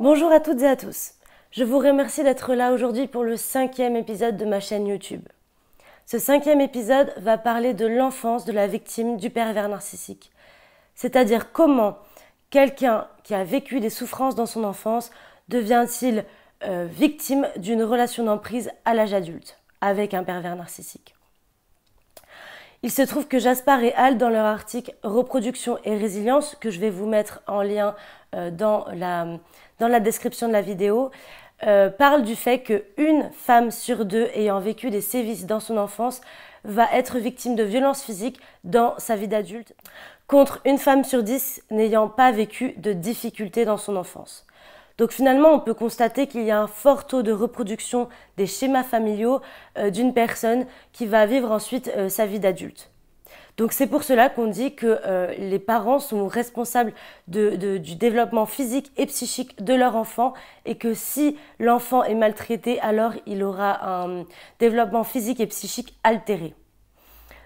Bonjour à toutes et à tous. Je vous remercie d'être là aujourd'hui pour le 5e épisode de ma chaîne YouTube. Ce 5e épisode va parler de l'enfance de la victime du pervers narcissique. C'est-à-dire comment quelqu'un qui a vécu des souffrances dans son enfance devient-il victime d'une relation d'emprise à l'âge adulte avec un pervers narcissique. Il se trouve que Jaspar et Al, dans leur article « Reproduction et résilience », que je vais vous mettre en lien dans la description de la vidéo, parle du fait qu'une femme sur deux ayant vécu des sévices dans son enfance va être victime de violences physiques dans sa vie d'adulte, contre une femme sur 10 n'ayant pas vécu de difficultés dans son enfance. Donc finalement, on peut constater qu'il y a un fort taux de reproduction des schémas familiaux d'une personne qui va vivre ensuite sa vie d'adulte. Donc c'est pour cela qu'on dit que les parents sont responsables du développement physique et psychique de leur enfant et que si l'enfant est maltraité, alors il aura un développement physique et psychique altéré.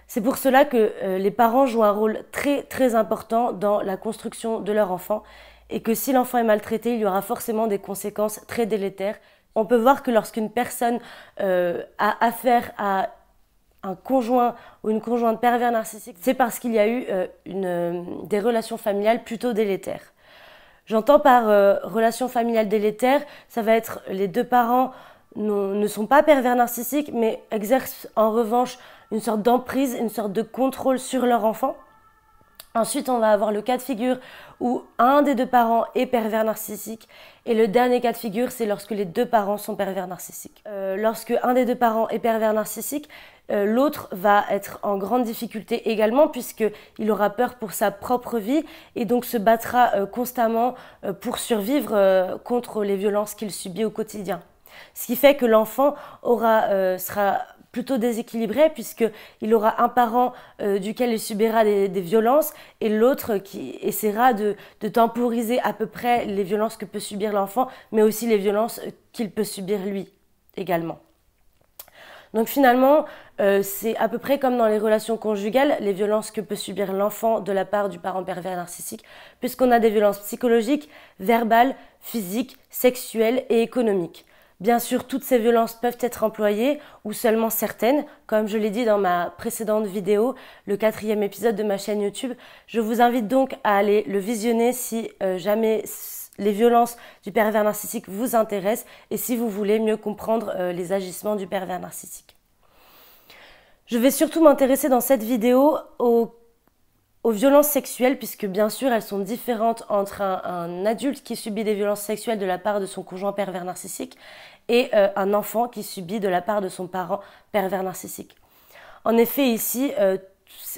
C'est pour cela que les parents jouent un rôle très très important dans la construction de leur enfant et que si l'enfant est maltraité, il y aura forcément des conséquences très délétères. On peut voir que lorsqu'une personne a affaire à un conjoint ou une conjointe pervers narcissique, c'est parce qu'il y a eu des relations familiales plutôt délétères. J'entends par relations familiales délétères, ça va être les deux parents ne sont pas pervers narcissiques, mais exercent en revanche une sorte d'emprise, une sorte de contrôle sur leur enfant. Ensuite, on va avoir le cas de figure où un des deux parents est pervers narcissique et le dernier cas de figure, c'est lorsque les deux parents sont pervers narcissiques. Lorsque un des deux parents est pervers narcissique, l'autre va être en grande difficulté également puisqu'il aura peur pour sa propre vie et donc se battra constamment pour survivre contre les violences qu'il subit au quotidien. Ce qui fait que l'enfant sera plutôt déséquilibré puisqu'il aura un parent duquel il subira des violences et l'autre qui essaiera de temporiser à peu près les violences que peut subir l'enfant, mais aussi les violences qu'il peut subir lui également. Donc finalement, c'est à peu près comme dans les relations conjugales, les violences que peut subir l'enfant de la part du parent pervers narcissique, puisqu'on a des violences psychologiques, verbales, physiques, sexuelles et économiques. Bien sûr, toutes ces violences peuvent être employées ou seulement certaines. Comme je l'ai dit dans ma précédente vidéo, le 4e épisode de ma chaîne YouTube. Je vous invite donc à aller le visionner si jamais les violences du pervers narcissique vous intéressent et si vous voulez mieux comprendre les agissements du pervers narcissique. Je vais surtout m'intéresser dans cette vidéo aux violences sexuelles, puisque bien sûr elles sont différentes entre un adulte qui subit des violences sexuelles de la part de son conjoint pervers narcissique et un enfant qui subit de la part de son parent pervers narcissique. En effet, ici,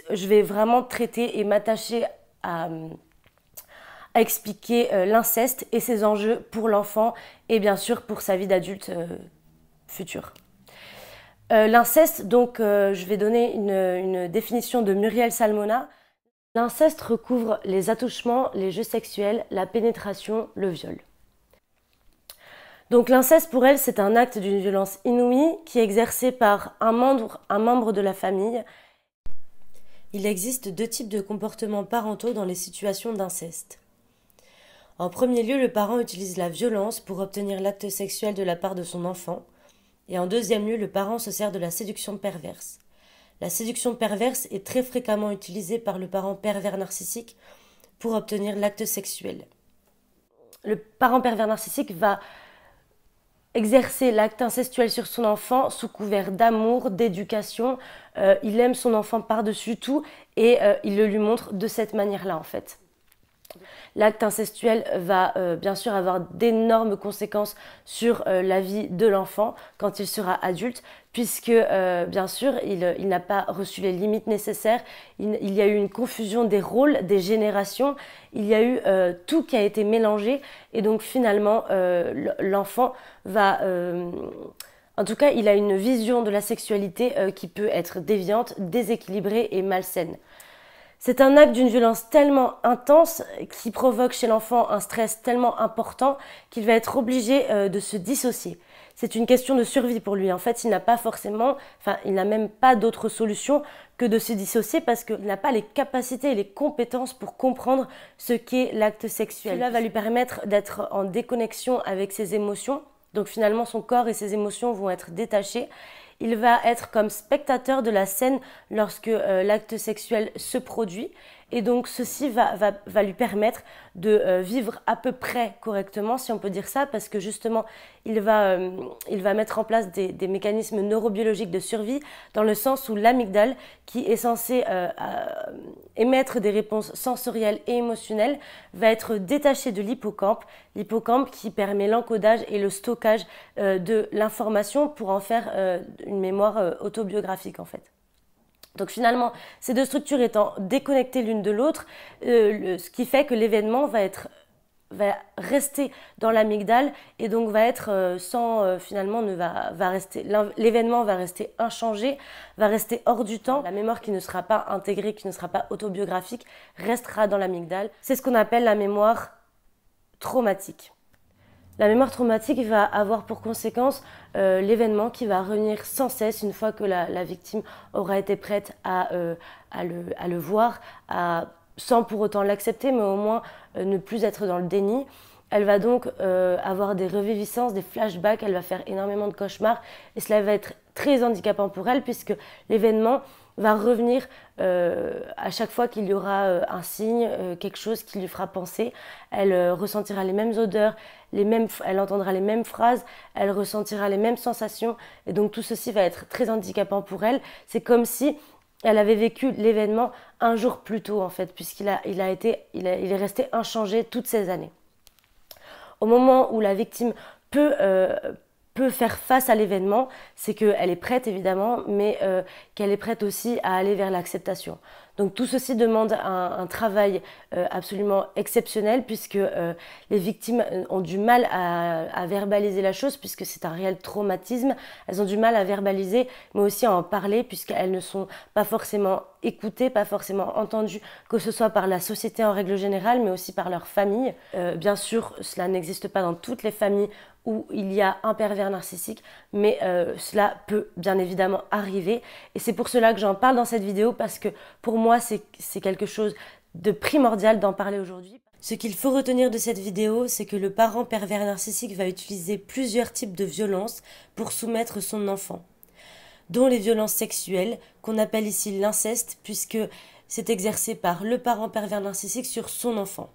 je vais vraiment traiter et m'attacher à expliquer l'inceste et ses enjeux pour l'enfant et bien sûr pour sa vie d'adulte future. L'inceste, donc je vais donner une définition de Muriel Salmona. L'inceste recouvre les attouchements, les jeux sexuels, la pénétration, le viol. Donc l'inceste pour elle, c'est un acte d'une violence inouïe qui est exercé par un membre de la famille. Il existe deux types de comportements parentaux dans les situations d'inceste. En premier lieu, le parent utilise la violence pour obtenir l'acte sexuel de la part de son enfant. Et en deuxième lieu, le parent se sert de la séduction perverse. La séduction perverse est très fréquemment utilisée par le parent pervers narcissique pour obtenir l'acte sexuel. Le parent pervers narcissique va exercer l'acte incestuel sur son enfant sous couvert d'amour, d'éducation. Il aime son enfant par-dessus tout et il le lui montre de cette manière-là en fait. L'acte incestuel va bien sûr avoir d'énormes conséquences sur la vie de l'enfant quand il sera adulte, puisque bien sûr il n'a pas reçu les limites nécessaires, il y a eu une confusion des rôles, des générations, il y a eu tout qui a été mélangé et donc finalement l'enfant va... en tout cas, il a une vision de la sexualité qui peut être déviante, déséquilibrée et malsaine. C'est un acte d'une violence tellement intense qui provoque chez l'enfant un stress tellement important qu'il va être obligé de se dissocier. c'est une question de survie pour lui. En fait, il n'a pas forcément, enfin, il n'a même pas d'autre solution que de se dissocier parce qu'il n'a pas les capacités et les compétences pour comprendre ce qu'est l'acte sexuel. Cela va lui permettre d'être en déconnexion avec ses émotions. Donc finalement, son corps et ses émotions vont être détachés. Il va être comme spectateur de la scène lorsque l'acte sexuel se produit. Et donc ceci va lui permettre de vivre à peu près correctement, si on peut dire ça, parce que justement, il va mettre en place des mécanismes neurobiologiques de survie, dans le sens où l'amygdale, qui est censée émettre des réponses sensorielles et émotionnelles, va être détachée de l'hippocampe qui permet l'encodage et le stockage de l'information pour en faire une mémoire autobiographique en fait. Donc finalement, ces deux structures étant déconnectées l'une de l'autre, ce qui fait que l'événement va rester dans l'amygdale et donc va être l'événement va rester inchangé, va rester hors du temps. La mémoire qui ne sera pas intégrée, qui ne sera pas autobiographique, restera dans l'amygdale. C'est ce qu'on appelle la mémoire traumatique. La mémoire traumatique va avoir pour conséquence l'événement qui va revenir sans cesse une fois que la victime aura été prête à le voir, sans pour autant l'accepter, mais au moins ne plus être dans le déni. Elle va donc avoir des reviviscences, des flashbacks, elle va faire énormément de cauchemars et cela va être très handicapant pour elle puisque l'événement va revenir à chaque fois qu'il y aura un signe, quelque chose qui lui fera penser. Elle ressentira les mêmes odeurs, elle entendra les mêmes phrases, elle ressentira les mêmes sensations. Et donc tout ceci va être très handicapant pour elle. C'est comme si elle avait vécu l'événement un jour plus tôt en fait, puisqu'il est resté inchangé toutes ces années. Au moment où la victime peut faire face à l'événement, c'est qu'elle est prête évidemment, mais qu'elle est prête aussi à aller vers l'acceptation. Donc tout ceci demande un travail absolument exceptionnel puisque les victimes ont du mal à verbaliser la chose puisque c'est un réel traumatisme. Elles ont du mal à verbaliser mais aussi à en parler puisqu'elles ne sont pas forcément écoutées, pas forcément entendues, que ce soit par la société en règle générale mais aussi par leur famille. Bien sûr, cela n'existe pas dans toutes les familles où il y a un pervers narcissique, mais cela peut bien évidemment arriver. Et c'est pour cela que j'en parle dans cette vidéo, parce que pour moi, c'est quelque chose de primordial d'en parler aujourd'hui. Ce qu'il faut retenir de cette vidéo, c'est que le parent pervers narcissique va utiliser plusieurs types de violences pour soumettre son enfant, dont les violences sexuelles, qu'on appelle ici l'inceste, puisque c'est exercé par le parent pervers narcissique sur son enfant.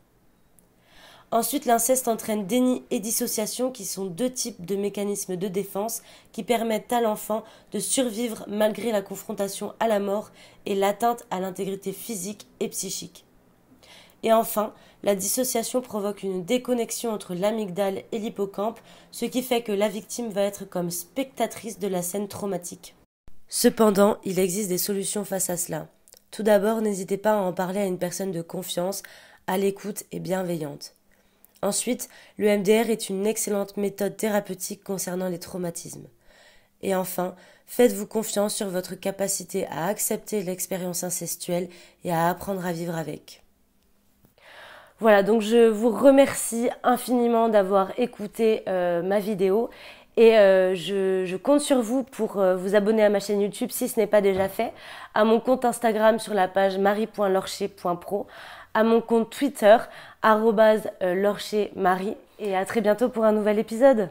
Ensuite, l'inceste entraîne déni et dissociation qui sont deux types de mécanismes de défense qui permettent à l'enfant de survivre malgré la confrontation à la mort et l'atteinte à l'intégrité physique et psychique. Et enfin, la dissociation provoque une déconnexion entre l'amygdale et l'hippocampe, ce qui fait que la victime va être comme spectatrice de la scène traumatique. Cependant, il existe des solutions face à cela. Tout d'abord, n'hésitez pas à en parler à une personne de confiance, à l'écoute et bienveillante. Ensuite, le MDR est une excellente méthode thérapeutique concernant les traumatismes. Et enfin, faites-vous confiance sur votre capacité à accepter l'expérience incestuelle et à apprendre à vivre avec. Voilà, donc je vous remercie infiniment d'avoir écouté ma vidéo et je compte sur vous pour vous abonner à ma chaîne YouTube si ce n'est pas déjà fait, à mon compte Instagram sur la page marie.lorcher.pro, à mon compte Twitter @lorchermarie et à très bientôt pour un nouvel épisode.